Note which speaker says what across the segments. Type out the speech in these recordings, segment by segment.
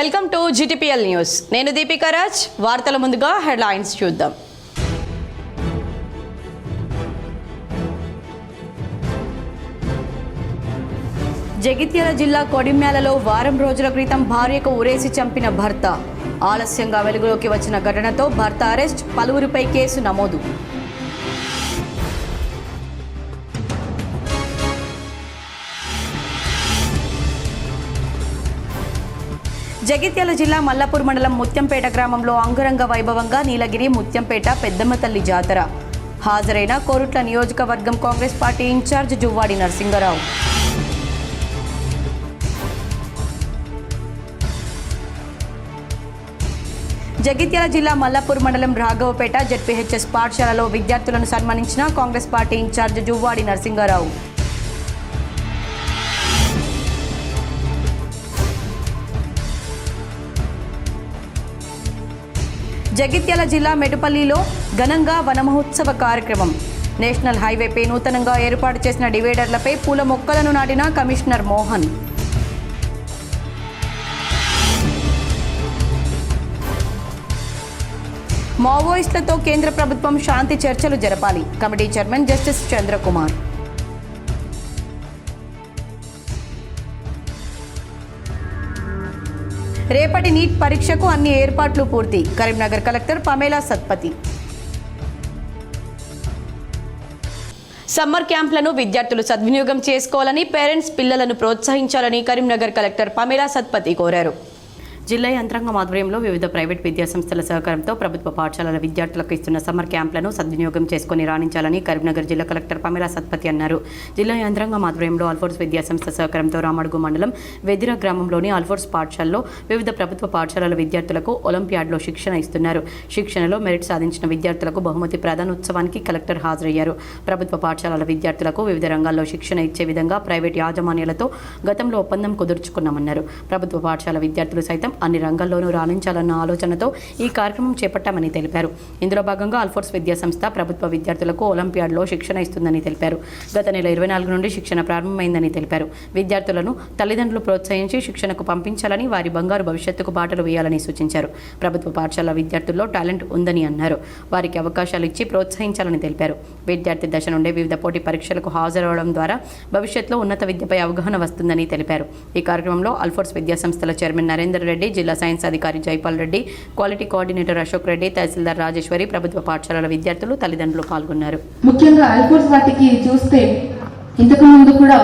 Speaker 1: Welcome to GTPL news. నేను దీపికా రాజ్. వార్తల ముందుగా హెడ్లైన్స్ చూద్దాం. జగిత్యాల జిల్లా కొడిమ్యాలలో వారం రోజుల క్రితం భార్యకు ఉరేసి చంపిన భర్త. ఆలస్యంగా వెలుగులోకి వచ్చిన ఘటనతో భర్త అరెస్ట్, పలువురిపై కేసు నమోదు. జగిత్యాల జిల్లా మల్లాపూర్ మండలం ముత్యంపేట గ్రామంలో అంగరంగ వైభవంగా నీలగిరి ముత్యంపేట పెద్దమ్మ తల్లి జాతర. హాజరైన కోరుట్ల నియోజకవర్గం కాంగ్రెస్ పార్టీ ఇన్ఛార్జ్ జువ్వాడి నరసింగరావు. జగిత్యాల జిల్లా మల్లాపూర్ మండలం రాఘవపేట ZPHS పాఠశాలలో విద్యార్థులను సన్మానించిన కాంగ్రెస్ పార్టీ ఇన్ఛార్జ్ జువ్వాడి నరసింగరావు. జగిత్యాల జిల్లా మెటుపల్లిలో ఘనంగా వనమహోత్సవ కార్యక్రమం. నేషనల్ హైవేపై నూతనంగా ఏర్పాటు చేసిన డివైడర్లపై పూల మొక్కలను నాటిన కమిషనర్ మోహన్. మావోయిస్టులతో కేంద్ర ప్రభుత్వం శాంతి చర్చలు జరపాలి. Committee chairman justice Chandrakumar. రేపటి నీట్ పరీక్షకు అన్ని ఏర్పాట్లు పూర్తి. Karimnagar collector Pamela Satpathy. Summer క్యాంప్లను విద్యార్థులు సద్వినియోగం చేసుకోవాలని, పేరెంట్స్ పిల్లలను ప్రోత్సహించాలని కరీంనగర్ కలెక్టర్ పమేలా సత్పతి కోరారు. జిల్లా యంత్రాంగం ఆధ్వర్యంలో వివిధ ప్రైవేట్ విద్యాసంస్థల సహకారంతో ప్రభుత్వ పాఠశాలల విద్యార్థులకు ఇస్తున్న సమ్మర్ క్యాంపులను సద్వినియోగం చేసుకుని రాణించాలని కరీంనగర్ జిల్లా కలెక్టర్ పమేలా సత్పతి అన్నారు. జిల్లా యంత్రాంగం ఆధ్వర్యంలో అల్ఫోర్స్ విద్యాసంస్థ సహకారంతో రామడుగు మండలం వెదిర గ్రామంలోని అల్ఫోర్స్ పాఠశాలలో వివిధ ప్రభుత్వ పాఠశాలల విద్యార్థులకు ఒలింపియాడ్లో శిక్షణ ఇస్తున్నారు. శిక్షణలో మెరిట్ సాధించిన విద్యార్థులకు బహుమతి ప్రదానోత్సవానికి కలెక్టర్ హాజరయ్యారు. ప్రభుత్వ పాఠశాలల విద్యార్థులకు వివిధ రంగాల్లో శిక్షణ ఇచ్చే విధంగా ప్రైవేట్ యాజమాన్యాలతో గతంలో ఒప్పందం కుదుర్చుకున్నామన్నారు. ప్రభుత్వ పాఠశాల విద్యార్థులు సైతం అన్ని రంగాల్లోనూ రాణించాలన్న ఆలోచనతో ఈ కార్యక్రమం చేపట్టామని తెలిపారు. ఇందులో భాగంగా అల్ఫోర్స్ విద్యాసంస్థ ప్రభుత్వ విద్యార్థులకు ఒలింపియాడ్లో శిక్షణ ఇస్తుందని తెలిపారు. గత నెల 24 నుండి శిక్షణ ప్రారంభమైందని తెలిపారు. విద్యార్థులను తల్లిదండ్రులు ప్రోత్సహించి శిక్షణకు పంపించాలని, వారి బంగారు భవిష్యత్తుకు బాటలు వేయాలని సూచించారు. ప్రభుత్వ పాఠశాల విద్యార్థుల్లో టాలెంట్ ఉందని అన్నారు. వారికి అవకాశాలు ఇచ్చి ప్రోత్సహించాలని తెలిపారు. విద్యార్థి దశ నుండే వివిధ పోటీ పరీక్షలకు హాజరవడం ద్వారా భవిష్యత్తులో ఉన్నత విద్యపై అవగాహన వస్తుందని తెలిపారు. ఈ కార్యక్రమంలో అల్ఫోర్స్ విద్యాసంస్థల చైర్మన్ నరేందర్ రెడ్డి, జిల్లా సైన్స్ అధికారి జైపాల్ రెడ్డి, క్వాలిటీ కోఆర్డినేటర్ అశోక్ రెడ్డి, తహసీల్దార్ రాజేశ్వరి, ప్రభుత్వ పాఠశాలల విద్యార్థులు, తల్లిదండ్రులు పాల్గొన్నారు.
Speaker 2: ముఖ్యంగా అల్ఫోర్స్ వాటికి చూస్తే ఇంతకు ముందు కూడా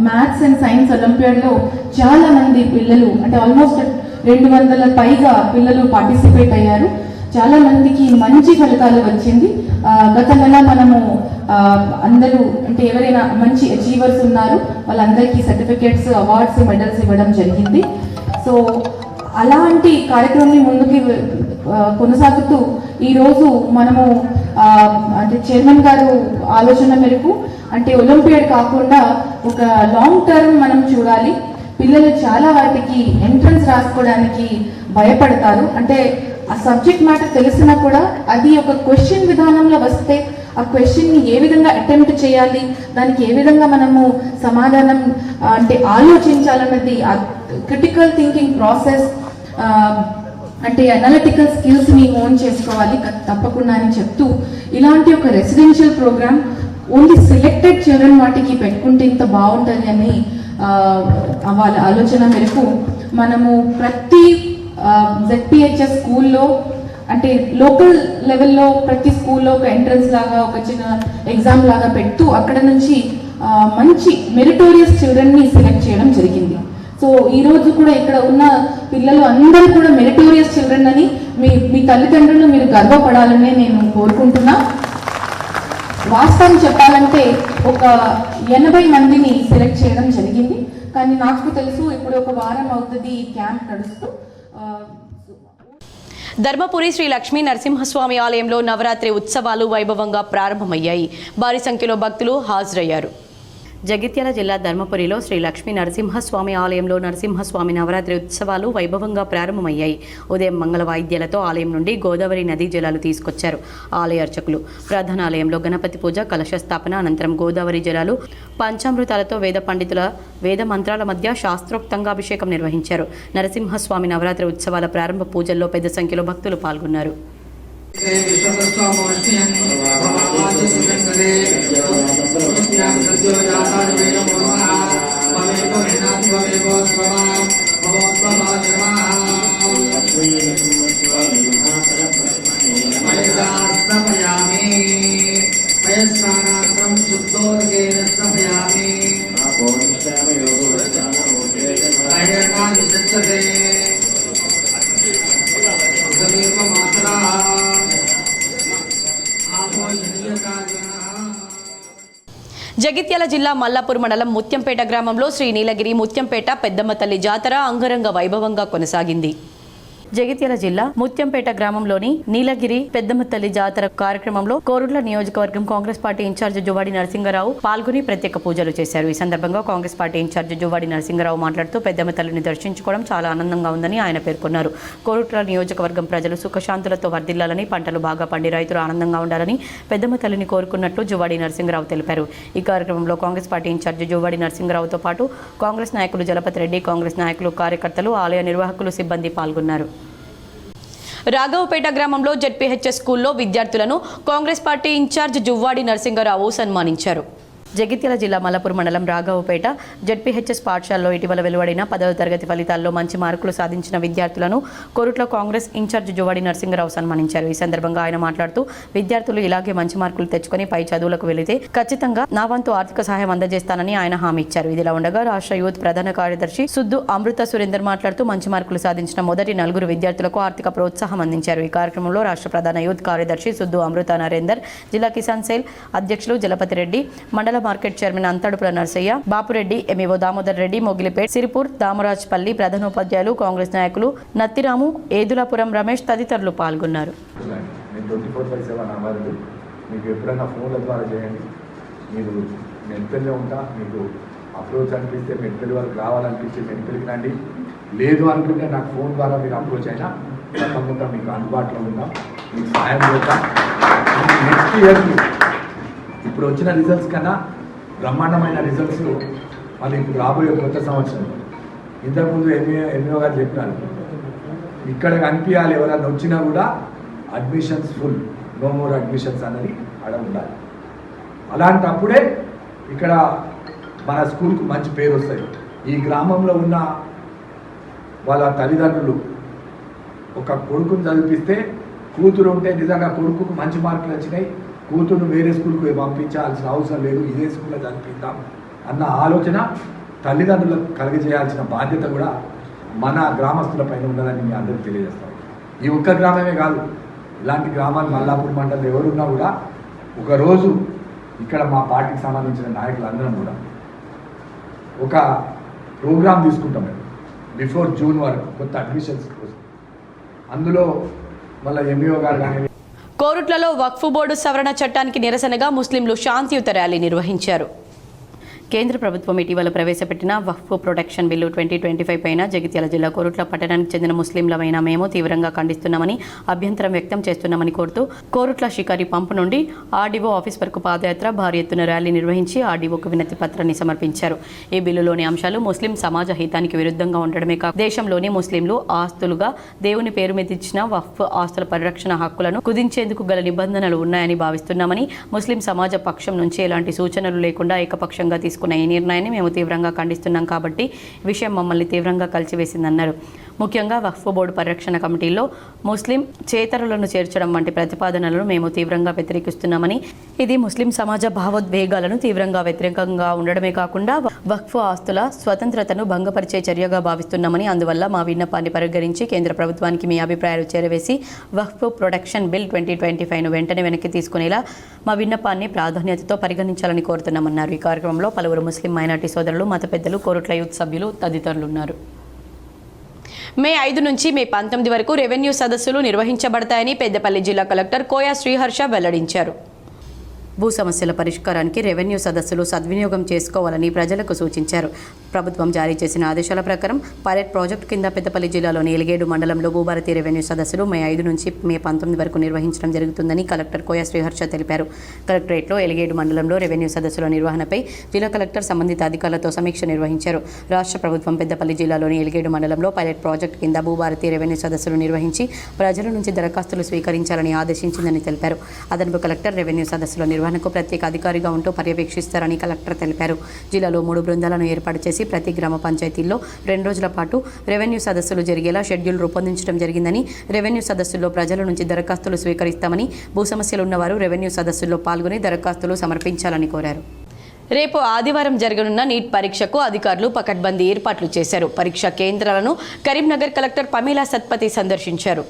Speaker 2: మ్యాథ్స్ అండ్ సైన్స్ ఒలింపియాడ్లో చాలా మంది పిల్లలు, అంటే ఆల్మోస్ట్ 200 పైగా పిల్లలు పార్టిసిపేట్ అయ్యారు. చాలా మందికి మంచి ఫలితాలు వచ్చింది. గత నెల మనము అందరూ, అంటే ఎవరైనా మంచి అచీవర్స్ ఉన్నారు వాళ్ళందరికీ సర్టిఫికేట్స్, అవార్డ్స్, మెడల్స్ ఇవ్వడం జరిగింది. సో అలాంటి కార్యక్రమాన్ని ముందుకి కొనసాగుతూ ఈరోజు మనము అంటే చైర్మన్ గారు ఆలోచన మేరకు, అంటే ఒలింపియాడ్ కాకుండా ఒక లాంగ్ టర్మ్ మనం చూడాలి. పిల్లలు చాలా వాటికి ఎంట్రన్స్ రాసుకోవడానికి భయపడతారు. అంటే ఆ సబ్జెక్ట్ మ్యాటర్ తెలిసినా కూడా అది ఒక క్వశ్చన్ విధానంలో వస్తే ఆ క్వశ్చన్ని ఏ విధంగా అటెంప్ట్ చేయాలి, దానికి ఏ విధంగా మనము సమాధానం అంటే ఆలోచించాలన్నది క్రిటికల్ థింకింగ్ ప్రాసెస్, అంటే అనలిటికల్ స్కిల్స్ని ఓన్ చేసుకోవాలి తప్పకుండా అని చెప్తూ, ఇలాంటి ఒక residential program only selected children వాటికి పెట్టుకుంటే ఇంత బాగుంటుంది అని వాళ్ళ ఆలోచన మేరకు మనము ప్రతి ZPHS స్కూల్లో, అంటే లోకల్ లెవెల్లో ప్రతి స్కూల్లో ఒక ఎంట్రన్స్ లాగా, ఒక చిన్న ఎగ్జామ్ లాగా పెడుతూ అక్కడ నుంచి మంచి మెరిటోరియస్ చిల్డ్రన్ని సెలెక్ట్ చేయడం జరిగింది. సో ఈరోజు కూడా ఇక్కడ ఉన్న పిల్లలు అందరూ కూడా మెరిటోరియస్ చిల్డ్రన్ అని మీ తల్లిదండ్రులు మీరు గర్వపడాలని నేను కోరుకుంటున్నా. వాస్తవం చెప్పాలంటే ఒక 80 మందిని సెలెక్ట్ చేయడం జరిగింది. కానీ నాకు తెలుసు ఇప్పుడు ఒక వారం అవుతుంది ఈ క్యాంప్ నడుస్తూ.
Speaker 1: ధర్మపురి శ్రీ లక్ష్మీ నరసింహస్వామి ఆలయంలో నవరాత్రి ఉత్సవాలు వైభవంగా ప్రారంభమయ్యాయి. భారీ సంఖ్యలో భక్తులు హాజరయ్యారు. జగిత్యాల జిల్లా ధర్మపురిలో శ్రీ లక్ష్మీ నరసింహస్వామి ఆలయంలో నరసింహస్వామి నవరాత్రి ఉత్సవాలు వైభవంగా ప్రారంభమయ్యాయి. ఉదయం మంగళ వాయిద్యాలతో ఆలయం నుండి గోదావరి నదీ జలాలు తీసుకొచ్చారు ఆలయ అర్చకులు. ప్రధాన ఆలయంలో గణపతి పూజ, కలశ స్థాపన అనంతరం గోదావరి జలాలు, పంచామృతాలతో వేద పండితుల వేద మంత్రాల మధ్య శాస్త్రోక్తంగా అభిషేకం నిర్వహించారు. నరసింహస్వామి నవరాత్రి ఉత్సవాల ప్రారంభ పూజల్లో పెద్ద సంఖ్యలో భక్తులు పాల్గొన్నారు. జగిత్యాల జిల్లా మల్లాపూర్ మండలం ముత్యంపేట గ్రామంలో శ్రీ నీలగిరి ముత్యంపేట పెద్దమ్మ తల్లి జాతర అంగరంగ వైభవంగా కొనసాగింది. జగిత్యాల జిల్లా ముత్యంపేట గ్రామంలోని నీలగిరి పెద్దమ్మ తల్లి జాతర కార్యక్రమంలో కోరుట్ల నియోజకవర్గం కాంగ్రెస్ పార్టీ ఇన్ఛార్జ్ జువ్వాడి నరసింగరావు పాల్గొని ప్రత్యేక పూజలు చేశారు. ఈ సందర్భంగా కాంగ్రెస్ పార్టీ ఇన్ఛార్జ్ జువ్వాడి నరసింగరావు మాట్లాడుతూ పెద్దమ్మ తల్లిని దర్శించుకోవడం చాలా ఆనందంగా ఉందని ఆయన పేర్కొన్నారు. కోరుట్ల నియోజకవర్గం ప్రజలు సుఖశాంతులతో వర్ధిల్లాలని, పంటలు బాగా పండి రైతులు ఆనందంగా ఉండాలని పెద్దమ్మ తల్లిని కోరుకున్నట్లు జువ్వాడి నరసింగరావు తెలిపారు. ఈ కార్యక్రమంలో కాంగ్రెస్ పార్టీ ఇన్ఛార్జ్ జువ్వాడి నరసింగరావుతో పాటు కాంగ్రెస్ నాయకులు జలపతి రెడ్డి, కాంగ్రెస్ నాయకులు, కార్యకర్తలు, ఆలయ నిర్వాహకులు, సిబ్బంది పాల్గొన్నారు. రాఘవపేట గ్రామంలో జెడ్పీహెచ్ఎస్ స్కూల్లో విద్యార్థులను కాంగ్రెస్ పార్టీ ఇన్ఛార్జ్ జువ్వాడి నరసింగరావు సన్మానించారు. జగిత్యాల జిల్లా మల్లాపూర్ మండలం రాఘవపేట జెడ్పీహెచ్ఎస్ పాఠశాలలో ఇటీవల వెలువడిన 10వ తరగతి ఫలితాల్లో మంచి మార్కులు సాధించిన విద్యార్థులను కోరుట్ల కాంగ్రెస్ ఇన్ఛార్జ్ జువ్వాడి నరసింగరావు సన్మానించారు. ఈ సందర్భంగా ఆయన మాట్లాడుతూ విద్యార్థులు ఇలాగే మంచి మార్కులు తెచ్చుకొని పై చదువులకు వెళితే ఖచ్చితంగా నా వంతు ఆర్థిక సహాయం అందజేస్తానని ఆయన హామీ ఇచ్చారు. ఇదిలా ఉండగా రాష్ట్ర యూత్ ప్రధాన కార్యదర్శి సుద్దు అమృత సురేందర్ మాట్లాడుతూ మంచి మార్కులు సాధించిన మొదటి 4 విద్యార్థులకు ఆర్థిక ప్రోత్సాహం అందించారు. ఈ కార్యక్రమంలో రాష్ట్ర ప్రధాన యూత్ కార్యదర్శి సుద్దు అమృత నరేందర్, జిల్లా కిసాన్ సెల్ అధ్యక్షులు జలపతి రెడ్డి, మండల market chairman Antadupula Narsaiah, Bapureddy, MEO Damodar Reddy, Mogilipet, Siripur, Damarajpalli ప్రధానోపాధ్యాయులు, కాంగ్రెస్ నాయకులు నత్తిరాము, ఏదులాపురం రమేష్ తదితరులు పాల్గొన్నారు.
Speaker 3: మీకు ఎప్పుడైనా ఫోన్ల ద్వారా చేయండి. మీరు మెట్పల్లిలో ఉంటా, మీకు అప్రోచ్ అనిపిస్తే మెట్పల్లి వరకు రావాలనిపిస్తే మెట్పల్లికి రండి. లేదు అనుకుంటే నాకు ఫోన్ ద్వారా మీరు అప్రోచ్ అయినా తప్పకుండా మీకు అందుబాటులో ఉంటాం, మీకు సాయం చేద్దాం. నెక్స్ట్ ఇయర్కి ఇప్పుడు వచ్చిన రిజల్ట్స్ కన్నా బ్రహ్మాండమైన రిజల్ట్స్ మళ్ళీ ఇప్పుడు రాబోయే కొత్త సంవత్సరం. ఇంతకుముందు ఎంఈఓ గారు చెప్పినారు, ఇక్కడ కనిపించాలి ఎవరైనా వచ్చినా కూడా admissions full, no more admissions అన్నది ఆడ ఉండాలి. అలాంటప్పుడే ఇక్కడ మన స్కూల్కు మంచి పేరు వస్తుంది. ఈ గ్రామంలో ఉన్న వాళ్ళ తల్లిదండ్రులు ఒక కొడుకుని చదివిస్తే కూతురు ఉంటే నిజంగా కొడుకుకు మంచి మార్కులు వచ్చినాయి, కూతురును వేరే స్కూల్కి పంపించాల్సిన అవసరం లేదు, ఇదే స్కూల్లో చదివిద్దాం అన్న ఆలోచన తల్లిదండ్రులకు కలిగజేయాల్సిన బాధ్యత కూడా మన గ్రామస్తుల పైన ఉండాలని మీ అందరికీ తెలియజేస్తాం. ఈ ఒక్క గ్రామమే కాదు, ఇలాంటి గ్రామాలు మల్లాపూర్ మండలంలో ఎవరున్నా కూడా ఒకరోజు ఇక్కడ మా పార్టీకి సంబంధించిన నాయకులందరం కూడా ఒక ప్రోగ్రాం తీసుకుంటాం. మేము బిఫోర్ జూన్ వరకు కొత్త అడ్మిషన్స్ కోసం అందులో మళ్ళీ ఎంఈఓ గారు కానీ
Speaker 1: కోరుట్లలో వక్ఫ్ బోర్డు సవరణ చట్టానికి నిరసనగా ముస్లింలు శాంతియుత ర్యాలీ నిర్వహించారు. కేంద్ర ప్రభుత్వం ఇటీవల ప్రవేశపెట్టిన వక్ఫ్ ప్రొటెక్షన్ బిల్లు 2025 పైన జగిత్యాల జిల్లా కోరుట్ల పట్టణానికి చెందిన ముస్లింలమైన మేము తీవ్రంగా ఖండిస్తున్నామని, అభ్యంతరం వ్యక్తం చేస్తున్నామని కోరుతూ కోరుట్ల షికారి పంపు నుండి ఆర్డీఓ ఆఫీస్ వరకు పాదయాత్ర, భారీ ఎత్తున ర్యాలీ నిర్వహించి ఆర్డీఓకు వినతి పత్రాన్ని సమర్పించారు. ఈ బిల్లులోని అంశాలు ముస్లిం సమాజ హితానికి విరుద్ధంగా ఉండడమే కాక దేశంలోని ముస్లింలు ఆస్తులుగా దేవుని పేరు మీద ఇచ్చిన వక్ఫ్ ఆస్తుల పరిరక్షణ హక్కులను కుదించేందుకు గల నిబంధనలు ఉన్నాయని భావిస్తున్నామని, ముస్లిం సమాజ పక్షం నుంచి ఎలాంటి సూచనలు లేకుండా ఏకపక్షంగా తీసుకున్న ఈ నిర్ణయాన్ని మేము తీవ్రంగా ఖండిస్తున్నాం కాబట్టి విషయం మమ్మల్ని తీవ్రంగా కలిచివేసిందన్నారు. ముఖ్యంగా వక్ఫ్ బోర్డు పరిరక్షణ కమిటీలో ముస్లిం చేతరులను చేర్చడం వంటి ప్రతిపాదనలను మేము తీవ్రంగా వ్యతిరేకిస్తున్నామని, ఇది ముస్లిం సమాజ భావోద్వేగాలను తీవ్రంగా వ్యతిరేకంగా ఉండడమే కాకుండా వక్ఫ్ ఆస్తుల స్వతంత్రతను భంగపరిచే చర్యగా భావిస్తున్నామని, అందువల్ల మా విన్నపాన్ని పరిగణించి కేంద్ర ప్రభుత్వానికి మీ అభిప్రాయాలు చేరవేసి వక్ఫ్ ప్రొటెక్షన్ బిల్ 2025ను వెంటనే వెనక్కి తీసుకునేలా మా విన్నపాన్ని ప్రాధాన్యతతో పరిగణించాలని కోరుతున్నామన్నారు. ఈ కార్యక్రమంలో పలువురు ముస్లిం మైనార్టీ సోదరులు, మత పెద్దలు, కోరుట్ల యూత్ సభ్యులు తదితరులు ఉన్నారు. మే 5 నుంచి మే 19 వరకు రెవెన్యూ సదస్సులు నిర్వహించబడతాయని పెద్దపల్లి జిల్లా కలెక్టర్ కోయా శ్రీహర్ష వెల్లడించారు. భూ సమస్యల పరిష్కారానికి రెవెన్యూ సదస్సులు సద్వినియోగం చేసుకోవాలని ప్రజలకు సూచించారు. ప్రభుత్వం జారీ చేసిన ఆదేశాల ప్రకారం పైలట్ ప్రాజెక్టు కింద పెద్దపల్లి జిల్లాలోని ఎలిగేడు మండలంలో భూభారతి రెవెన్యూ సదస్సులు మే 5 నుంచి మే 19 వరకు నిర్వహించడం జరుగుతుందని కలెక్టర్ కోయ శ్రీహర్ష తెలిపారు. కలెక్టరేట్లో ఎలిగేడు మండలంలో రెవెన్యూ సదస్సుల నిర్వహణపై జిల్లా కలెక్టర్ సంబంధిత అధికారులతో సమీక్ష నిర్వహించారు. రాష్ట్ర ప్రభుత్వం పెద్దపల్లి జిల్లాలోని ఎలిగేడు మండలంలో పైలట్ ప్రాజెక్టు కింద భూభారతి రెవెన్యూ సదస్సులు నిర్వహించి ప్రజల నుంచి దరఖాస్తులు స్వీకరించాలని ఆదేశించిందని తెలిపారు. అదనపు కలెక్టర్ రెవెన్యూ సదస్సుల నిర్వహణకు ప్రత్యేక అధికారిగా ఉంటూ పర్యవేక్షిస్తారని కలెక్టర్ తెలిపారు. జిల్లాలో 3 బృందాలను ఏర్పాటు చేసి ప్రతి గ్రామ పంచాయతీల్లో 2 రోజుల పాటు రెవెన్యూ సదస్సులు జరిగేలా షెడ్యూల్ రూపొందించడం జరిగిందని, రెవెన్యూ సదస్సుల్లో ప్రజల నుంచి దరఖాస్తులు స్వీకరిస్తామని, భూ సమస్యలు ఉన్నవారు రెవెన్యూ సదస్సుల్లో పాల్గొని దరఖాస్తులు సమర్పించాలని కోరారు. రేపు ఆదివారం జరగనున్న నీట్ పరీక్షకు అధికారులు పకడ్బందీ ఏర్పాట్లు చేశారు. పరీక్షా కేంద్రాలను కరీంనగర్ కలెక్టర్ పమేలా సత్పతి సందర్శించారు.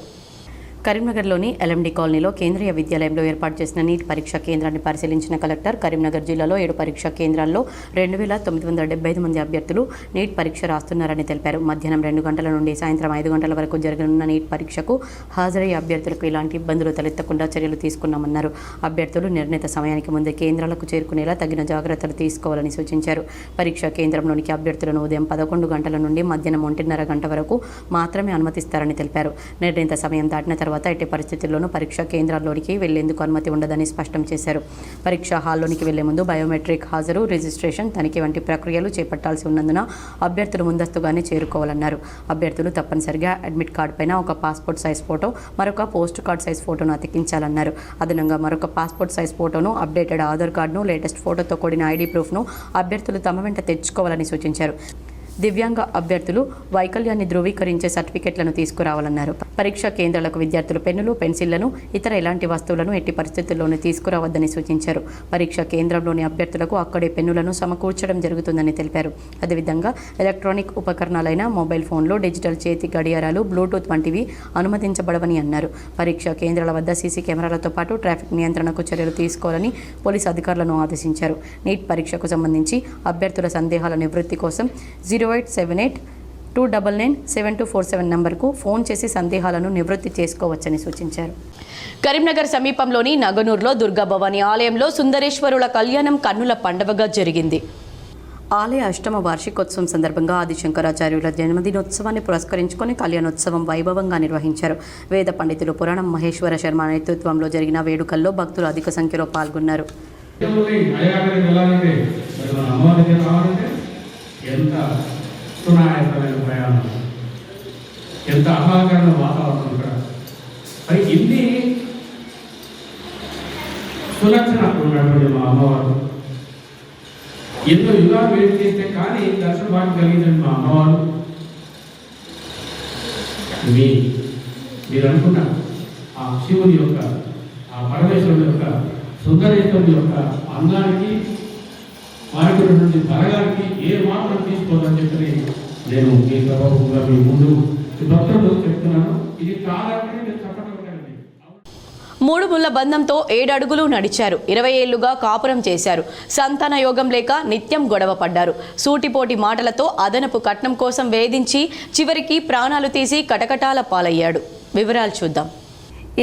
Speaker 1: కరీంనగర్లోని ఎల్ఎండి కాలనీలో కేంద్రీయ విద్యాలయంలో ఏర్పాటు చేసిన నీట్ పరీక్షా కేంద్రాన్ని పరిశీలించిన కలెక్టర్ కరీంనగర్ జిల్లాలో 7 పరీక్షా కేంద్రాల్లో 2975 మంది అభ్యర్థులు నీట్ పరీక్ష రాస్తున్నారని తెలిపారు. మధ్యాహ్నం 2 గంటల నుండి సాయంత్రం 5 గంటల వరకు జరగనున్న నీట్ పరీక్షకు హాజరయ్యే అభ్యర్థులకు ఎలాంటి ఇబ్బందులు తలెత్తకుండా చర్యలు తీసుకున్నామన్నారు. అభ్యర్థులు నిర్ణీత సమయానికి ముందే కేంద్రాలకు చేరుకునేలా తగిన జాగ్రత్తలు తీసుకోవాలని సూచించారు. పరీక్షా కేంద్రంలోనికి అభ్యర్థులను ఉదయం 11 గంటల నుండి మధ్యాహ్నం 1:30 గంట వరకు మాత్రమే అనుమతిస్తారని తెలిపారు. నిర్ణీత సమయం దాటిన తర్వాత ఎట్టి పరిస్థితుల్లోనూ పరీక్షా కేంద్రాల్లోనికి వెళ్లేందుకు అనుమతి ఉండదని స్పష్టం చేశారు. పరీక్షా హాల్లోనికి వెళ్లే ముందు బయోమెట్రిక్ హాజరు, రిజిస్ట్రేషన్, తనిఖీ వంటి ప్రక్రియలు చేపట్టాల్సి ఉన్నందున అభ్యర్థులు ముందస్తుగానే చేరుకోవాలన్నారు. అభ్యర్థులు తప్పనిసరిగా అడ్మిట్ కార్డు పైన ఒక పాస్పోర్ట్ సైజ్ ఫోటో, మరొక పోస్ట్ కార్డ్ సైజ్ ఫోటోను అతికించాలన్నారు. అదనంగా మరొక పాస్పోర్ట్ సైజ్ ఫోటోను, అప్డేటెడ్ ఆధార్ కార్డును, లేటెస్ట్ ఫోటోతో కూడిన ఐడి ప్రూఫ్ను అభ్యర్థులు తమ వెంట తెచ్చుకోవాలని సూచించారు. దివ్యాంగ అభ్యర్థులు వైకల్యాన్ని ధృవీకరించే సర్టిఫికెట్లను తీసుకురావాలన్నారు. పరీక్షా కేంద్రాలకు విద్యార్థులు పెన్నులు, పెన్సిళ్లను, ఇతర ఎలాంటి వస్తువులను ఎట్టి పరిస్థితుల్లోనూ తీసుకురావద్దని సూచించారు. పరీక్షా కేంద్రంలోని అభ్యర్థులకు అక్కడే పెన్నులను సమకూర్చడం జరుగుతుందని తెలిపారు. అదేవిధంగా ఎలక్ట్రానిక్ ఉపకరణాలైన మొబైల్ ఫోన్లు, డిజిటల్ చేతి గడియారాలు, బ్లూటూత్ వంటివి అనుమతించబడవని అన్నారు. పరీక్షా కేంద్రాల వద్ద సీసీ కెమెరాలతో పాటు ట్రాఫిక్ నియంత్రణకు చర్యలు తీసుకోవాలని పోలీసు అధికారులను ఆదేశించారు. నీట్ పరీక్షకు సంబంధించి అభ్యర్థుల సందేహాల నివృత్తి కోసం 08782997247 నంబర్కు ఫోన్ చేసి సందేహాలను నివృత్తి చేసుకోవచ్చని సూచించారు. కరీంనగర్ సమీపంలోని నగనూరులో దుర్గా భవానీ ఆలయంలో సుందరేశ్వరుల కళ్యాణం కన్నుల పండుగగా జరిగింది. ఆలయ అష్టమ వార్షికోత్సవం సందర్భంగా ఆదిశంకరాచార్యుల జన్మదినోత్సవాన్ని పురస్కరించుకొని కళ్యాణోత్సవం వైభవంగా నిర్వహించారు. వేద పండితులు పురాణం మహేశ్వర శర్మ నేతృత్వంలో జరిగిన వేడుకల్లో భక్తులు అధిక సంఖ్యలో పాల్గొన్నారు.
Speaker 4: ఎంత సునాయాసమైన ప్రయాణం, ఎంత ఆహ్లాదకరమైన వాతావరణం ఇక్కడ. మరి ఇన్ని సులక్షణ ఉన్నటువంటి మా అమ్మవారు ఎన్నో యుగాలు వెయిట్ చేస్తే కానీ దర్శన భాగ్యం కలిగిందండి మా అమ్మవారు. మీరు అనుకున్న ఆ శివుని యొక్క, ఆ పరమేశ్వరుని యొక్క, సుందరేశ్వరుని యొక్క అందానికి, వారికి నుండి బలగానికి ఏ మాత్రం తీసుకోవాలని చెప్పి నేను ఈ ప్రభావంగా మీ ముందు భక్తులు చెప్తున్నాను. ఇది కాదంటే నేను చెప్పగలగాలి.
Speaker 1: 3 ముళ్ల బంధంతో 7 అడుగులు నడిచారు. 20 ఏళ్లుగా కాపురం చేశారు. సంతాన యోగం లేక నిత్యం గొడవ పడ్డారు. సూటిపోటి మాటలతో అదనపు కట్నం కోసం వేధించి చివరికి ప్రాణాలు తీసి కటకటాల పాలయ్యాడు. వివరాలు చూద్దాం.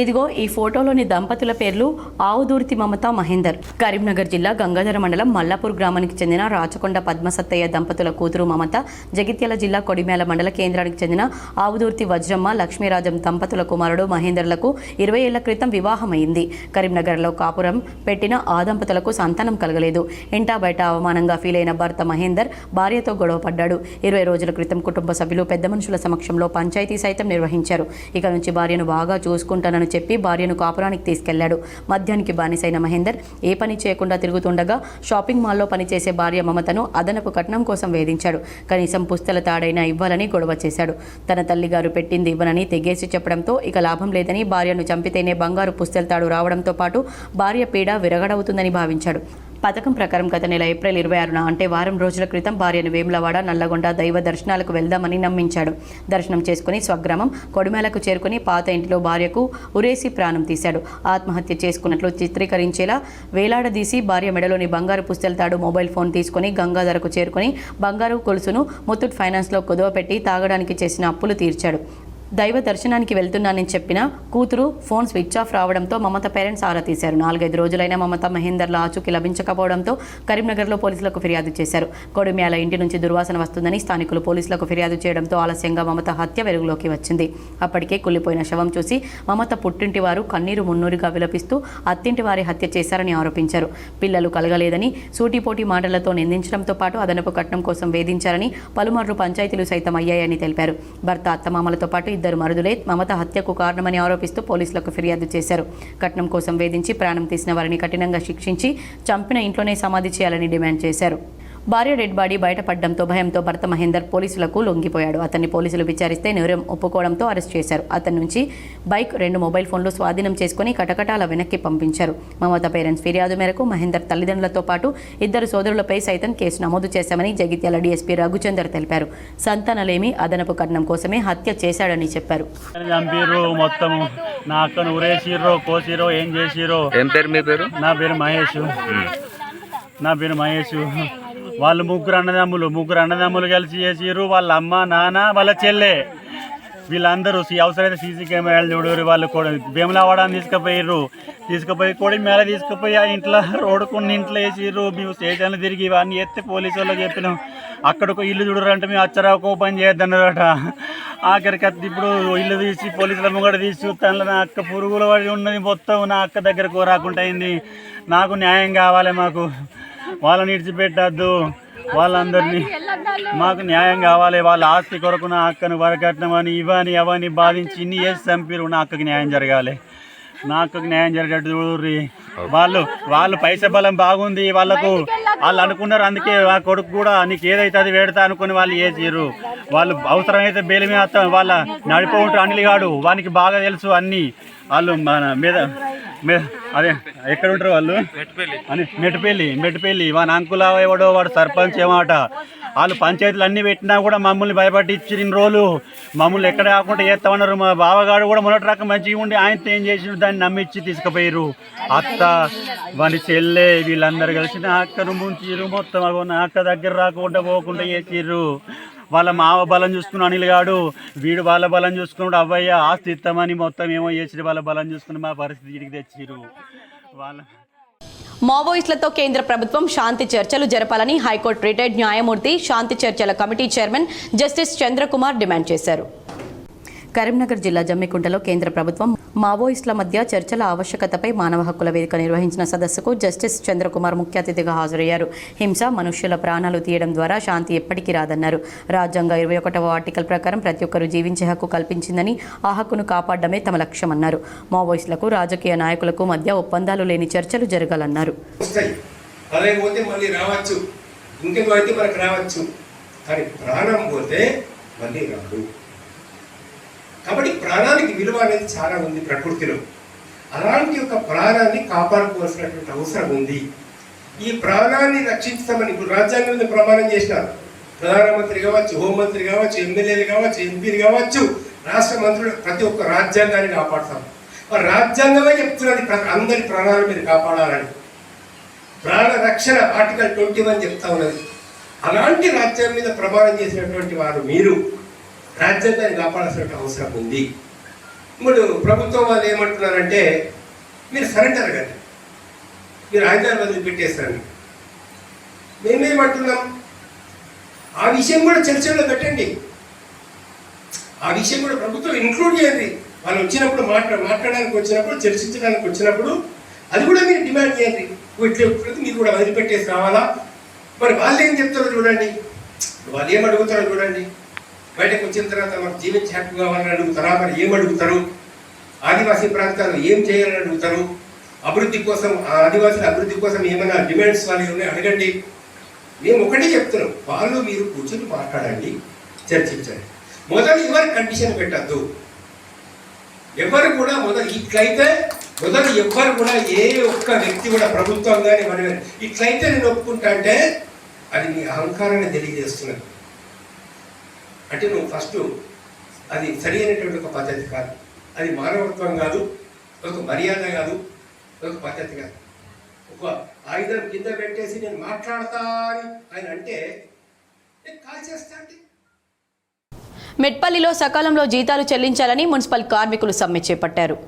Speaker 1: ఇదిగో ఈ ఫోటోలోని దంపతుల పేర్లు ఆవుదూర్తి మమత, మహేందర్. కరీంనగర్ జిల్లా గంగాధర మండలం మల్లాపూర్ గ్రామానికి చెందిన రాచకొండ పద్మసత్తయ్య దంపతుల కూతురు మమత, జగిత్యాల జిల్లా కొడిమేల మండల కేంద్రానికి చెందిన ఆవుదూర్తి వజ్రమ్మ, లక్ష్మీరాజం దంపతుల కుమారుడు మహేందర్లకు 20 ఏళ్ల క్రితం వివాహమైంది. కరీంనగర్లో కాపురం పెట్టిన ఆ దంపతులకు సంతానం కలగలేదు. ఇంటా బయట అవమానంగా ఫీలైన భర్త మహేందర్ భార్యతో గొడవ పడ్డాడు. 20 రోజుల క్రితం కుటుంబ సభ్యులు పెద్ద మనుషుల సమక్షంలో పంచాయతీ సైతం నిర్వహించారు. ఇక నుంచి భార్యను బాగా చూసుకుంటానని చెప్పి భార్యను కాపురానికి తీసుకెళ్లాడు. మద్యానికి బానిసైన మహేందర్ ఏ పని చేయకుండా తిరుగుతుండగా షాపింగ్ మాల్లో పనిచేసే భార్య మమతను అదనపు కట్నం కోసం వేధించాడు. కనీసం పుస్తల తాడైనా ఇవ్వాలని గొడవ చేశాడు. తన తల్లిగారు పెట్టింది ఇవ్వనని తెగేసి చెప్పడంతో ఇక లాభం లేదని భార్యను చంపితేనే బంగారు పుస్తల తాడు రావడంతో పాటు భార్య పీడ విరగడవుతుందని భావించాడు. పథకం ప్రకారం గత నెల ఏప్రిల్ 26న అంటే వారం రోజుల క్రితం భార్యను వేములవాడ, నల్లగొండ దైవ దర్శనాలకు వెళ్దామని నమ్మించాడు. దర్శనం చేసుకుని స్వగ్రామం కొడిమేలకు చేరుకుని పాత ఇంటిలో భార్యకు ఉరేసి ప్రాణం తీశాడు. ఆత్మహత్య చేసుకున్నట్లు చిత్రీకరించేలా వేలాడదీసి భార్య మెడలోని బంగారు పుస్తల తాడు, మొబైల్ ఫోన్ తీసుకుని గంగాధరకు చేరుకుని బంగారు కొలుసును ముత్తూట్ ఫైనాన్స్లో కుదవపెట్టి తాగడానికి చేసిన అప్పులు తీర్చాడు. దైవ దర్శనానికి వెళ్తున్నానని చెప్పిన కూతురు ఫోన్ స్విచ్ ఆఫ్ రావడంతో మమత పేరెంట్స్ ఆరా తీశారు. 4-5 రోజులైన మమత మహేందర్ల ఆచూకీ లభించకపోవడంతో కరీంనగర్లో పోలీసులకు ఫిర్యాదు చేశారు. కొడిమ్యాల ఇంటి నుంచి దుర్వాసన వస్తుందని స్థానికులు పోలీసులకు ఫిర్యాదు చేయడంతో ఆలస్యంగా మమత హత్య వెలుగులోకి వచ్చింది. అప్పటికే కుళ్లిపోయిన శవం చూసి మమత పుట్టింటి వారు కన్నీరు మున్నూరుగా విలపిస్తూ అత్తింటి వారి హత్య చేశారని ఆరోపించారు. పిల్లలు కలగలేదని సూటిపోటి మాటలతో నిందించడంతో పాటు అదనపు కట్నం కోసం వేధించారని, పలుమార్లు పంచాయతీలు సైతం అయ్యాయని తెలిపారు. భర్త అత్తమామలతో పాటు 2 మరుదులే మమత హత్యకు కారణమని ఆరోపిస్తూ పోలీసులకు ఫిర్యాదు చేశారు. కట్నం కోసం వేధించి ప్రాణం తీసిన వారిని కఠినంగా శిక్షించి చంపిన ఇంట్లోనే సమాధి చేయాలని డిమాండ్ చేశారు. భార్య డెడ్ బాడీ బయటపడడంతో భయంతో భర్త మహేందర్ పోలీసులకు లొంగిపోయాడు. అతన్ని పోలీసులు విచారిస్తే నేరం ఒప్పుకోవడంతో అరెస్ట్ చేశారు. అతని నుంచి బైక్, 2 మొబైల్ ఫోన్లు స్వాధీనం చేసుకుని కటకటాల వెనక్కి పంపించారు. మమత పేరెంట్స్ ఫిర్యాదు మేరకు మహేందర్ తల్లిదండ్రులతో పాటు 2 సోదరులపై సైతం కేసు నమోదు చేశామని జగిత్యాల డీఎస్పీ రఘుచందర్ తెలిపారు. సంతానలేమి అదనపు కట్నం కోసమే హత్య చేశాడని చెప్పారు.
Speaker 5: మొత్తం నా అక్కను ఊరేసిర్రో కోసిరో ఏం చేసిరో.
Speaker 6: ఏం పేరు మీ పేరు?
Speaker 5: నా పేరు మహేష్. వాళ్ళు ముగ్గురు అన్నదమ్ములు కలిసి చేసిర్రు. వాళ్ళ అమ్మ, నాన్న, వాళ్ళ చెల్లె, వీళ్ళందరూ అవసరమైతే సీసీ కెమెరాలు చూడరు. వాళ్ళు కూడా భీమలావాడాన్ని తీసుకుపోయి కోడి మేళ తీసుకుపోయి ఆ ఇంట్లో రోడ్డుకున్న ఇంట్లో వేసిర్రు. మేము స్టేషన్లు తిరిగి ఇవన్నీ ఎత్తే పోలీసు వాళ్ళకి చెప్పినాం. అక్కడికి ఇల్లు చూడరంటే మేము అచ్చరాకు ఓపెన్ చేయొద్దన్నారట. ఆఖరికి ఇప్పుడు ఇల్లు తీసి పోలీసుల ముంగడ తీసి చూస్తాను. నా అక్క పురుగుల పడి ఉన్నది మొత్తం నా అక్క దగ్గరకు రాకుండా అయింది. నాకు న్యాయం కావాలి. మాకు వాళ్ళని విడిచిపెట్టద్దు. వాళ్ళందరినీ మాకు న్యాయం కావాలి. వాళ్ళ ఆస్తి కొరకు నా అక్కను వరకట్నమని ఇవని అవని బాధించి ఇన్ని చేసి చంపిరు. నా అక్కకి న్యాయం జరగాలి. నా అక్కకి న్యాయం జరిగేటట్టు చూడర్రి. వాళ్ళు పైసా బలం బాగుంది వాళ్ళకు. వాళ్ళు అనుకున్నారు. అందుకే ఆ కొడుకు కూడా నీకు ఏదైతే అది వేడతా అనుకుని వాళ్ళు చేసిర్రు. వాళ్ళు అవసరమైతే బెయిల్ మీద వాళ్ళ నడిపో ఉంటారు. అనిల్ గాడు వానికి బాగా తెలుసు అన్నీ. వాళ్ళు మన మీద అదే ఎక్కడ ఉంటారు వాళ్ళు అని మెట్టుపల్లి వాని అంకులా ఎవడో వాడు సర్పంచ్ ఏమాట. వాళ్ళు పంచాయతీలు అన్నీ పెట్టినా కూడా మమ్మల్ని భయపడి ఇచ్చిన రోజులు మమ్మల్ని ఎక్కడ కాకుండా చేస్తామన్నారు. మా బావగాడు కూడా మొదటి రకం మంచిగా ఉండి ఆయనతో ఏం చేసి దాన్ని నమ్మించి తీసుకుపోయారు. అత్త, వాని చెల్లె, వీళ్ళందరూ కలిసి నా అక్కను ముంచిరు. మొత్తం నా అక్క దగ్గర రాకుండా పోకుండా చేసిర్రు. వాళ్ళ మావ బలం చూసుకుని అనిల్ గాడు, వీడు వాళ్ళ బలం చూసుకున్నాడు. అవ్వయ్య ఆస్తి ఇస్తామని మొత్తం ఏమో చేసిరు. వాళ్ళ బలం చూసుకుని మా పరిస్థితి ఇడికి తెచ్చిరు.
Speaker 1: మావోయిస్టులతో కేంద్ర ప్రభుత్వం శాంతి చర్చలు జరపాలని హైకోర్టు రిటైర్డ్ న్యాయమూర్తి, శాంతి చర్చల committee chairman justice Chandrakumar demand చేశారు. కరీంనగర్ జిల్లా జమ్మికుంటలో కేంద్ర ప్రభుత్వం మావోయిస్టుల మధ్య చర్చల ఆవశ్యకతపై మానవ హక్కుల వేదిక నిర్వహించిన సదస్సుకు జస్టిస్ చంద్రకుమార్ ముఖ్య అతిథిగా హాజరయ్యారు. హింస, మనుష్యుల ప్రాణాలు తీయడం ద్వారా శాంతి ఎప్పటికీ రాదన్నారు. రాజ్యాంగ 21వ ఆర్టికల్ ప్రకారం ప్రతి ఒక్కరూ జీవించే హక్కు కల్పించిందని, ఆ హక్కును కాపాడడమే తమ లక్ష్యమన్నారు. మావోయిస్టులకు రాజకీయ నాయకులకు మధ్య ఒప్పందాలు లేని చర్చలు జరగాలన్నారు.
Speaker 7: కాబట్టి ప్రాణానికి విలువ అనేది చాలా ఉంది ప్రకృతిలో. అలాంటి ఒక ప్రాణాన్ని కాపాడుకోవాల్సినటువంటి అవసరం ఉంది. ఈ ప్రాణాన్ని రక్షించమని ఇప్పుడు రాజ్యాంగం మీద ప్రమాణం చేసినారు. ప్రధానమంత్రి కావచ్చు, హోంమంత్రి కావచ్చు, ఎమ్మెల్యేలు కావచ్చు, ఎంపీలు కావచ్చు, రాష్ట్ర మంత్రులు, ప్రతి ఒక్క రాజ్యాంగాన్ని కాపాడుతారు. మరి రాజ్యాంగమే చెప్తున్నది అందరి ప్రాణాల మీద కాపాడాలని. ప్రాణ రక్షణ ఆర్టికల్ 21 చెప్తా ఉన్నది. అలాంటి రాజ్యాంగం మీద ప్రమాణం చేసినటువంటి వారు మీరు రాజ్యాంగాన్ని కాపాడాల్సిన అవసరం ఉంది. ఇప్పుడు ప్రభుత్వం వాళ్ళు ఏమంటున్నారంటే మీరు సరెండర్ కదా, మీరు ఆయుధాలు వదిలిపెట్టేస్తారని. మేమేమంటున్నాం, ఆ విషయం కూడా చర్చల్లో పెట్టండి. ఆ విషయం కూడా ప్రభుత్వం ఇంక్లూడ్ చేయండి. వాళ్ళు వచ్చినప్పుడు మాట్లాడడానికి వచ్చినప్పుడు, చర్చించడానికి వచ్చినప్పుడు అది కూడా మీరు డిమాండ్ చేయండి. ఇట్లా మీరు కూడా వదిలిపెట్టేసి రావాలా. మరి వాళ్ళు ఏం చెప్తారో చూడండి, వాళ్ళు ఏం అడుగుతారో చూడండి. బయటకు వచ్చిన తర్వాత మాకు జీవించే హక్కు కావాలని అడుగుతారా? మరి ఏం అడుగుతారు? ఆదివాసీ ప్రాంతాల్లో ఏం చేయాలని అడుగుతారు? అభివృద్ధి కోసం, ఆదివాసుల అభివృద్ధి కోసం ఏమైనా డిమాండ్స్ వాళ్ళు ఉన్నాయి అడగండి. మేము ఒకటే చెప్తున్నాం, వాళ్ళు మీరు కూర్చొని మాట్లాడండి, చర్చించండి. మొదలు ఎవరు కండిషన్ పెట్టద్దు. ఎవరు కూడా ఇట్లయితే ఎవ్వరు కూడా ఏ ఒక్క వ్యక్తి కూడా ప్రభుత్వం కానీ మరి ఇట్లయితే నేను ఒప్పుకుంటా అంటే అది మీ అహంకారాన్ని తెలియజేస్తున్నది. అంటే నువ్వు ఫస్ట్ అది సరి అయినటువంటి ఒక పద్ధతి కాదు, అది మానవత్వం కాదు, ఒక మర్యాద కాదు, ఒక పద్ధతి కాదు. ఒక ఆయుధం కింద పెట్టేసి నేను మాట్లాడతా అని ఆయన అంటే నేను కాల్ చేస్తా అంటే
Speaker 1: మెట్పల్లిలో సకాలంలో జీతాలు చెల్లించాలని మున్సిపల్ కార్మికులు సమ్మె చేపట్టారు.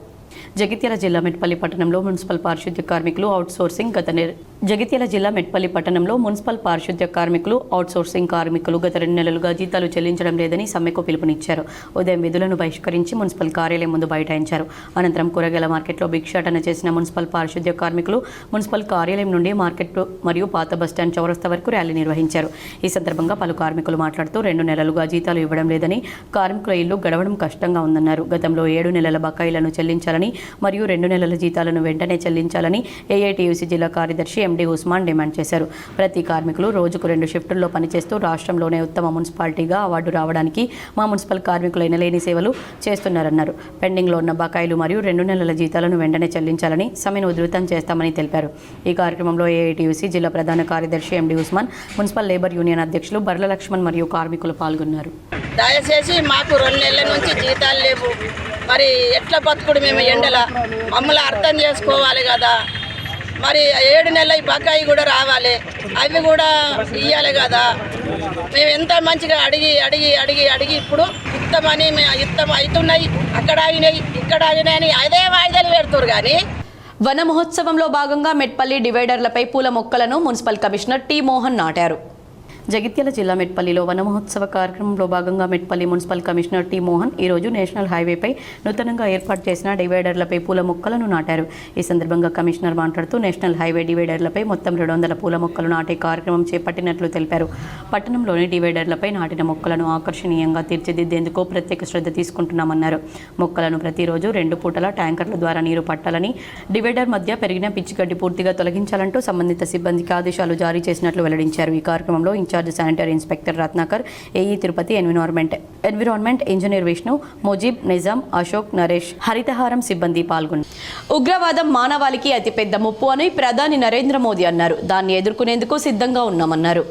Speaker 1: జగిత్యాల జిల్లా మెట్పల్లి పట్టణంలో మున్సిపల్ పారిశుద్ధ్య కార్మికులు అవుట్సోర్సింగ్ జగిత్యాల జిల్లా మెట్పల్లి పట్టణంలో మున్సిపల్ పారిశుద్ధ్య కార్మికులు అవుట్సోర్సింగ్ కార్మికులు గత 2 నెలలుగా జీతాలు చెల్లించడం లేదని సమ్మెకు పిలుపునిచ్చారు. ఉదయం విధులను బహిష్కరించి మున్సిపల్ కార్యాలయం ముందు బైఠాయించారు. అనంతరం కూరగాయల మార్కెట్లో భిక్షాటన చేసిన మున్సిపల్ పారిశుద్ధ్య కార్మికులు మున్సిపల్ కార్యాలయం నుండి మార్కెట్ మరియు పాత బస్టాండ్ చౌరస్తా వరకు ర్యాలీ నిర్వహించారు. ఈ సందర్భంగా పలు కార్మికులు మాట్లాడుతూ 2 నెలలుగా జీతాలు ఇవ్వడం లేదని, కార్మికుల ఇల్లు గడవడం కష్టంగా ఉందన్నారు. గతంలో 7 నెలల బకాయిలను చెల్లించాలని మరియు 2 నెలల జీతాలను వెంటనే చెల్లించాలని ఏఐటీయూసీ జిల్లా కార్యదర్శి ఎండి ఉస్మాన్ డిమాండ్ చేశారు. ప్రతి కార్మికులు రోజుకు 2 షిఫ్టుల్లో పనిచేస్తూ రాష్ట్రంలోనే ఉత్తమ మున్సిపాలిటీగా అవార్డు రావడానికి మా మున్సిపల్ కార్మికులు ఎనలేని సేవలు చేస్తున్నారన్నారు. పెండింగ్లో ఉన్న బకాయిలు మరియు 2 నెలల జీతాలను వెంటనే చెల్లించాలని సమ్మెను ఉధృతం చేస్తామని తెలిపారు. ఈ కార్యక్రమంలో ఏఐటీయూసీ జిల్లా ప్రధాన కార్యదర్శి ఎండి ఉస్మాన్, మున్సిపల్ లేబర్ యూనియన్ అధ్యక్షులు బర్ల లక్ష్మణ్ మరియు కార్మికులు పాల్గొన్నారు.
Speaker 6: దయచేసి మాకు 2 నెలల నుంచి జీతాలు లేవు, మరి ఎట్లా బతుకుడు మేము ఎండల మమ్మల్ని అర్థం చేసుకోవాలి కదా. మరి 7 నెలల బకాయి కూడా రావాలి, అవి కూడా ఇవ్వాలి కదా. మేము ఎంత మంచిగా అడిగి అడిగి అడిగి అడిగి ఇప్పుడు ఇస్తామని ఇస్తాం అవుతున్నాయి, అక్కడ ఆగినాయి ఇక్కడ ఆగినాయి అని అదే వాయిదాలు పెడుతున్నారు. కానీ
Speaker 1: వన మహోత్సవంలో భాగంగా మెట్పల్లి డివైడర్లపై పూల మొక్కలను మున్సిపల్ కమిషనర్ టి మోహన్ నాటారు. జగిత్యాల జిల్లా మెట్పల్లిలో వన మహోత్సవ కార్యక్రమంలో భాగంగా Metpalli municipal commissioner T Mohan ఈరోజు నేషనల్ హైవేపై నూతనంగా ఏర్పాటు చేసిన డివైడర్లపై పూల మొక్కలను నాటారు. ఈ సందర్భంగా కమిషనర్ మాట్లాడుతూ నేషనల్ హైవే డివైడర్లపై మొత్తం 200 పూల మొక్కలు నాటే కార్యక్రమం చేపట్టినట్లు తెలిపారు. పట్టణంలోని డివైడర్లపై నాటిన మొక్కలను ఆకర్షణీయంగా తీర్చిదిద్దేందుకు ప్రత్యేక శ్రద్ధ తీసుకుంటున్నామన్నారు. మొక్కలను ప్రతిరోజు 2 పూటల ట్యాంకర్ల ద్వారా నీరు పట్టాలని, డివైడర్ మధ్య పెరిగిన పిచ్చిగడ్డి పూర్తిగా తొలగించాలంటూ సంబంధిత సిబ్బందికి ఆదేశాలు జారీ చేసినట్లు వెల్లడించారు. ఈ కార్యక్రమంలో incharge sanitary inspector Ratnakar, AE Tirupati, environment engineer Vishnu, Mujeeb, Nizam, Ashok, Naresh, Harithaharam సిబ్బంది పాల్గొన్నారు. ఉగ్రవాదం మానవాళికి అతిపెద్ద ముప్పు అని ప్రధాని నరేంద్ర మోదీ అన్నారు. దాన్ని ఎదుర్కొనేందుకు సిద్ధంగా ఉన్నామన్నారు.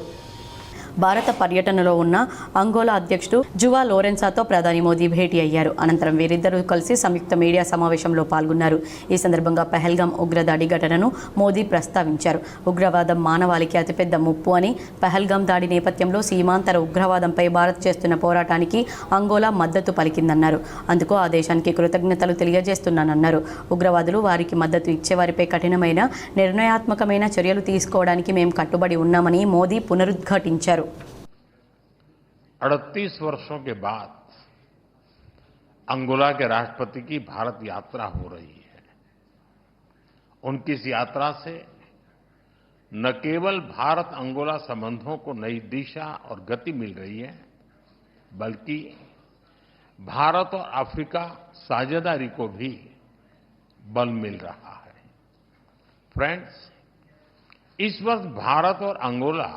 Speaker 1: భారత పర్యటనలో ఉన్న అంగోలా అధ్యక్షుడు జువా లోరెన్సాతో ప్రధాని మోదీ భేటీ అయ్యారు. అనంతరం వీరిద్దరూ కలిసి సంయుక్త మీడియా సమావేశంలో పాల్గొన్నారు. ఈ సందర్భంగా పహల్గామ్ ఉగ్రదాడి ఘటనను మోదీ ప్రస్తావించారు. ఉగ్రవాదం మానవాళికి అతిపెద్ద ముప్పు అని, పహల్గామ్ దాడి నేపథ్యంలో సీమాంతర ఉగ్రవాదంపై భారత్ చేస్తున్న పోరాటానికి అంగోలా మద్దతు పలికిందన్నారు. అందుకు ఆ దేశానికి కృతజ్ఞతలు తెలియజేస్తున్నానన్నారు. ఉగ్రవాదులు వారికి మద్దతు ఇచ్చేవారిపై కఠినమైన, నిర్ణయాత్మకమైన చర్యలు తీసుకోవడానికి మేము కట్టుబడి ఉన్నామని మోదీ పునరుద్ఘాటించారు.
Speaker 8: 38 वर्षों के बाद अंगोला के राष्ट्रपति की भारत यात्रा हो रही है. उनकी इस यात्रा से न केवल भारत अंगोला संबंधों को नई दिशा और गति मिल रही है, बल्कि भारत और अफ्रीका साझेदारी को भी बल मिल रहा है. फ्रेंड्स, इस वर्ष भारत और अंगोला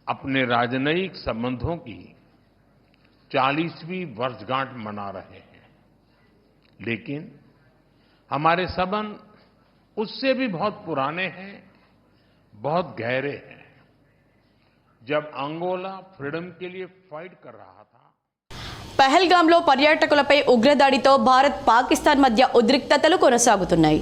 Speaker 8: अपने राजनयिक संबंधों की 40वीं वर्षगांठ मना रहे हैं, लेकिन हमारे संबंध उससे भी बहुत पुराने हैं, बहुत गहरे हैं. जब अंगोला फ्रीडम के लिए फाइट कर रहा था,
Speaker 1: పహల్గామ్లో పర్యాటకులపై ఉగ్రదాడితో భారత్, పాకిస్తాన్ మధ్య ఉద్రిక్తతలు కొనసాగుతున్నాయి.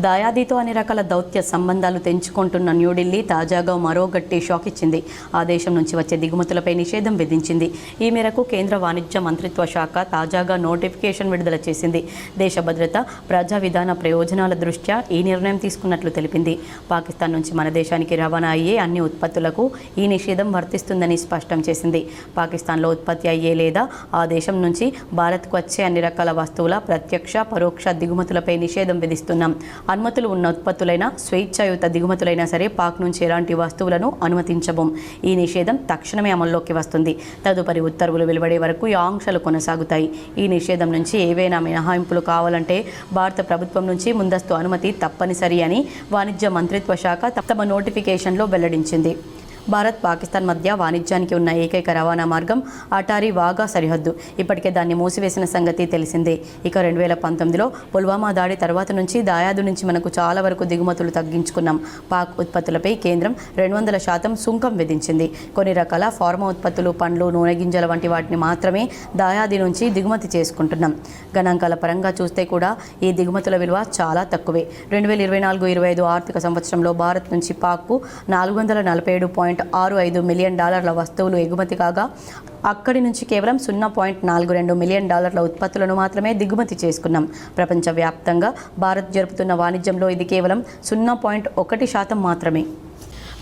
Speaker 1: దాయాదితో అన్ని రకాల దౌత్య సంబంధాలు తెంచుకుంటున్న న్యూఢిల్లీ తాజాగా మరో గట్టి షాక్ ఇచ్చింది. ఆ దేశం నుంచి వచ్చే దిగుమతులపై నిషేధం విధించింది. ఈ మేరకు కేంద్ర వాణిజ్య మంత్రిత్వ శాఖ తాజాగా నోటిఫికేషన్ విడుదల చేసింది. దేశ భద్రత, ప్రజా విధాన ప్రయోజనాల దృష్ట్యా ఈ నిర్ణయం తీసుకున్నట్లు తెలిపింది. పాకిస్తాన్ నుంచి మన దేశానికి రవాణా అయ్యే అన్ని ఉత్పత్తులకు ఈ నిషేధం వర్తిస్తుందని స్పష్టం చేసింది. పాకిస్తాన్లో ఉత్పత్తి అయ్యే లేదా ఆ దేశం నుంచి భారత్కు వచ్చే అన్ని రకాల వస్తువుల ప్రత్యక్ష, పరోక్ష దిగుమతులపై నిషేధం విధిస్తున్నాం. అనుమతులు ఉన్న ఉత్పత్తులైన, స్వేచ్ఛాయుత దిగుమతులైనా సరే పాక్ నుంచి ఎలాంటి వస్తువులను అనుమతించబోం. ఈ నిషేధం తక్షణమే అమల్లోకి వస్తుంది. తదుపరి ఉత్తర్వులు వెలువడే వరకు ఈ ఆంక్షలు కొనసాగుతాయి. ఈ నిషేధం నుంచి ఏవైనా మినహాయింపులు కావాలంటే భారత ప్రభుత్వం నుంచి ముందస్తు అనుమతి తప్పనిసరి అని వాణిజ్య మంత్రిత్వ శాఖ తమ నోటిఫికేషన్లో వెల్లడించింది. భారత్, పాకిస్తాన్ మధ్య వాణిజ్యానికి ఉన్న ఏకైక రవాణా మార్గం అటారీ వాఘా సరిహద్దు. ఇప్పటికే దాన్ని మూసివేసిన సంగతి తెలిసిందే. ఇక 2019లో పుల్వామా దాడి తర్వాత నుంచి దాయాదు నుంచి మనకు చాలా వరకు దిగుమతులు తగ్గించుకున్నాం. పాక్ ఉత్పత్తులపై కేంద్రం 200% సుంకం విధించింది. కొన్ని రకాల ఫార్మా ఉత్పత్తులు, పండ్లు, నూనె గింజల వంటి వాటిని మాత్రమే దాయాది నుంచి దిగుమతి చేసుకుంటున్నాం. గణాంకాల పరంగా చూస్తే కూడా ఈ దిగుమతుల విలువ చాలా తక్కువే. 2024-25 ఆర్థిక సంవత్సరంలో భారత్ నుంచి పాక్కు 447 $0.65 మిలియన్ వస్తువులు ఎగుమతి కాగా అక్కడి నుంచి కేవలం $0.42 మిలియన్ ఉత్పత్తులను మాత్రమే దిగుమతి చేసుకున్నాం. ప్రపంచవ్యాప్తంగా భారత్ జరుపుతున్న వాణిజ్యంలో ఇది కేవలం 0.1% మాత్రమే.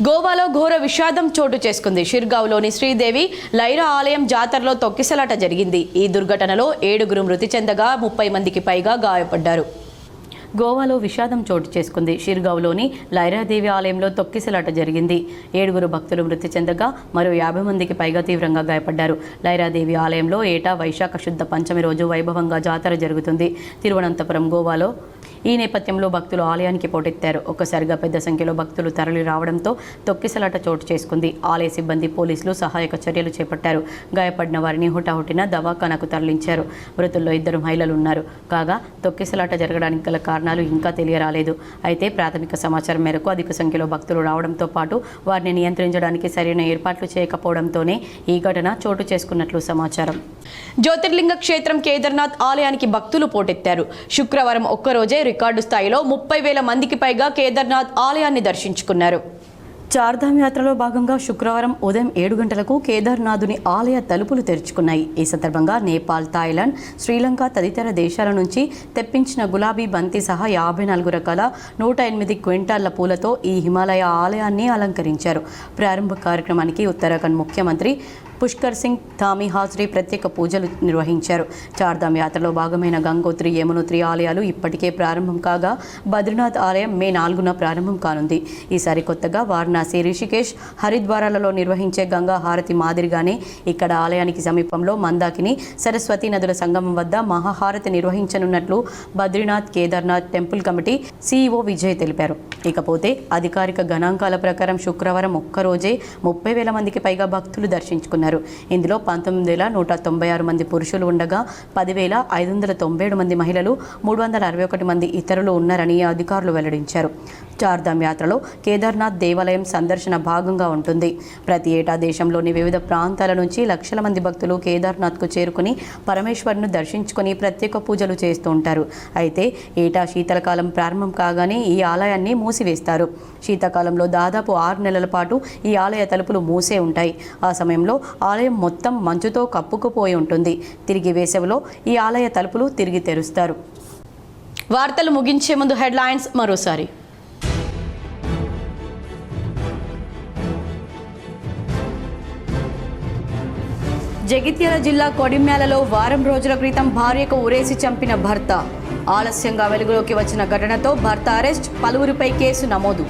Speaker 1: గోవాలో ఘోర విషాదం చోటు చేసుకుంది. షిర్గావ్లోని శ్రీదేవి లైరా ఆలయం జాతరలో తొక్కిసలాట జరిగింది. ఈ దుర్ఘటనలో 7 మృతి చెందగా 30 మందికి పైగా గాయపడ్డారు. గోవాలో విషాదం చోటు చేసుకుంది. షిర్గావ్లోని లైరాదేవి ఆలయంలో తొక్కిసలాట జరిగింది. 7 భక్తులు మృతి చెందగా మరో 50 మందికి పైగా తీవ్రంగా గాయపడ్డారు. లైరాదేవి ఆలయంలో ఏటా వైశాఖ శుద్ధ పంచమి రోజు వైభవంగా జాతర జరుగుతుంది. తిరువనంతపురం, గోవాలో ఈ నేపథ్యంలో భక్తులు ఆలయానికి పోటెత్తారు. ఒక్కసారిగా పెద్ద సంఖ్యలో భక్తులు తరలి రావడంతో తొక్కిసలాట చోటు చేసుకుంది. ఆలయ సిబ్బంది, పోలీసులు సహాయక చర్యలు చేపట్టారు. గాయపడిన వారిని హుటాహుటిన దవాఖానాకు తరలించారు. మృతుల్లో 2 మహిళలు ఉన్నారు. కాగా తొక్కిసలాట జరగడానికి గల కారణాలు ఇంకా తెలియరాలేదు. అయితే ప్రాథమిక సమాచారం మేరకు అధిక సంఖ్యలో భక్తులు రావడంతో పాటు వారిని నియంత్రించడానికి సరైన ఏర్పాట్లు చేయకపోవడంతోనే ఈ ఘటన చోటు చేసుకున్నట్లు సమాచారం. జ్యోతిర్లింగ క్షేత్రం కేదార్నాథ్ ఆలయానికి భక్తులు పోటెత్తారు. శుక్రవారం ఒక్కరోజే రికార్డు స్థాయిలో 30,000 మందికి పైగా కేదార్నాథ్ ఆలయాన్ని దర్శించుకున్నారు. చార్ధామ్ యాత్రలో భాగంగా శుక్రవారం ఉదయం 7 గంటలకు కేదార్నాథుని ఆలయ తలుపులు తెరుచుకున్నాయి. ఈ సందర్భంగా నేపాల్, థాయిలాండ్, శ్రీలంక తదితర దేశాల నుంచి తెప్పించిన గులాబీ బంతి సహా 54 రకాల 108 క్వింటాళ్ల పూలతో ఈ హిమాలయ ఆలయాన్ని అలంకరించారు. ప్రారంభ కార్యక్రమానికి ఉత్తరాఖండ్ ముఖ్యమంత్రి పుష్కర్ సింగ్ ధామీ హాజరీ ప్రత్యేక పూజలు నిర్వహించారు. చార్ధామ్ యాత్రలో భాగమైన గంగోత్రి, యమునోత్రి ఆలయాలు ఇప్పటికే ప్రారంభం కాగా బద్రీనాథ్ ఆలయం మే 4న ప్రారంభం కానుంది. ఈసారి కొత్తగా వారణాసి, రిషికేశ్, హరిద్వారాలలో నిర్వహించే గంగా హారతి మాదిరిగానే ఇక్కడ ఆలయానికి సమీపంలో మందాకిని, సరస్వతి నదుల సంగమం వద్ద మహాహారతి నిర్వహించనున్నట్లు Badrinath Kedarnath temple committee CEO Vijay తెలిపారు. ఇకపోతే అధికారిక గణాంకాల ప్రకారం శుక్రవారం ఒక్కరోజే 30,000 మందికి పైగా భక్తులు దర్శించుకున్నారు. ఇందులో 19,196 మంది పురుషులు ఉండగా 10,597 మంది మహిళలు, 361 మంది ఇతరులు ఉన్నారని అధికారులు వెల్లడించారు. చార్ధామ్ యాత్రలో కేదార్నాథ్ దేవాలయం సందర్శన భాగంగా ఉంటుంది. ప్రతి ఏటా దేశంలోని వివిధ ప్రాంతాల నుంచి లక్షల మంది భక్తులు కేదార్నాథ్కు చేరుకుని పరమేశ్వరును దర్శించుకుని ప్రత్యేక పూజలు చేస్తూ ఉంటారు. అయితే ఏటా శీతలకాలం ప్రారంభం కాగానే ఈ ఆలయాన్ని మూసివేస్తారు. శీతాకాలంలో దాదాపు 6 నెలల పాటు ఈ ఆలయ తలుపులు మూసే ఉంటాయి. ఆ సమయంలో ఆలయం మొత్తం మంచుతో కప్పుకుపోయి ఉంటుంది. తిరిగి వేసవిలో ఈ ఆలయ తలుపులు తిరిగి తెరుస్తారు. వార్తలు ముగించే ముందు హెడ్లైన్స్ మరోసారి. జగిత్యాల జిల్లా కొడిమ్యాలలో వారం రోజుల క్రితం భార్యకు ఉరేసి చంపిన భర్త. ఆలస్యంగా వెలుగులోకి వచ్చిన ఘటనతో భర్త అరెస్ట్, పలువురిపై కేసు నమోదు.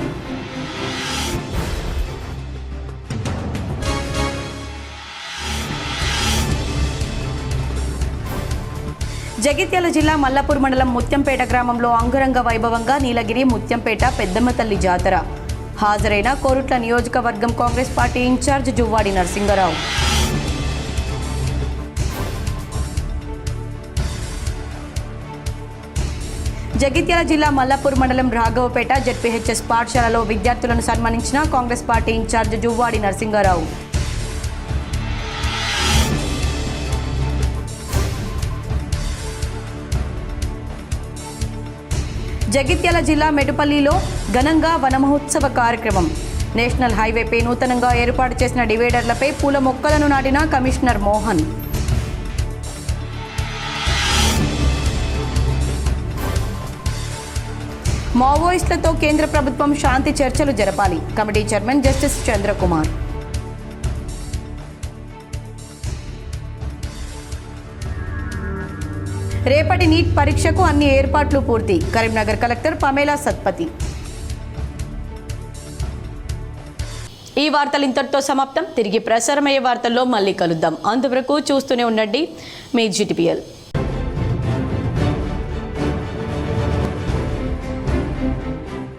Speaker 1: జగిత్యాల జిల్లా మల్లాపూర్ మండలం ముత్యంపేట గ్రామంలో అంగరంగ వైభవంగా నీలగిరి ముత్యంపేట పెద్దమ్మ తల్లి జాతర. హాజరైన కోరుట్ల నియోజకవర్గం కాంగ్రెస్ పార్టీ ఇన్ఛార్జ్ జువ్వాడి నరసింగరావు. జగిత్యాల జిల్లా మల్లాపూర్ మండలం రాఘవపేట జెడ్పీహెచ్ఎస్ పాఠశాలలో విద్యార్థులను సన్మానించిన కాంగ్రెస్ పార్టీ ఇన్ఛార్జ్ జువ్వాడి నరసింగరావు. జగిత్యాల జిల్లా మెటుపల్లిలో ఘనంగా వనమహోత్సవ కార్యక్రమం. నేషనల్ హైవేపై నూతనంగా ఏర్పాటు చేసిన డివైడర్లపై పూల మొక్కలను నాటిన కమిషనర్ మోహన్. మావోయిస్టులతో కేంద్ర ప్రభుత్వం శాంతి చర్చలు జరపాలి. Committee chairman justice Chandrakumar. రేపటి నీట్ పరీక్షకు అన్ని ఏర్పాట్లు పూర్తి. Karimnagar collector Pamela Satpathy. ఈ వార్తలు ఇంతటితో సమాప్తం. తిరిగి ప్రసారమయ్యే వార్తల్లో మళ్ళీ కలుద్దాం. అంతవరకు చూస్తూనే ఉండండి మీ GTPL.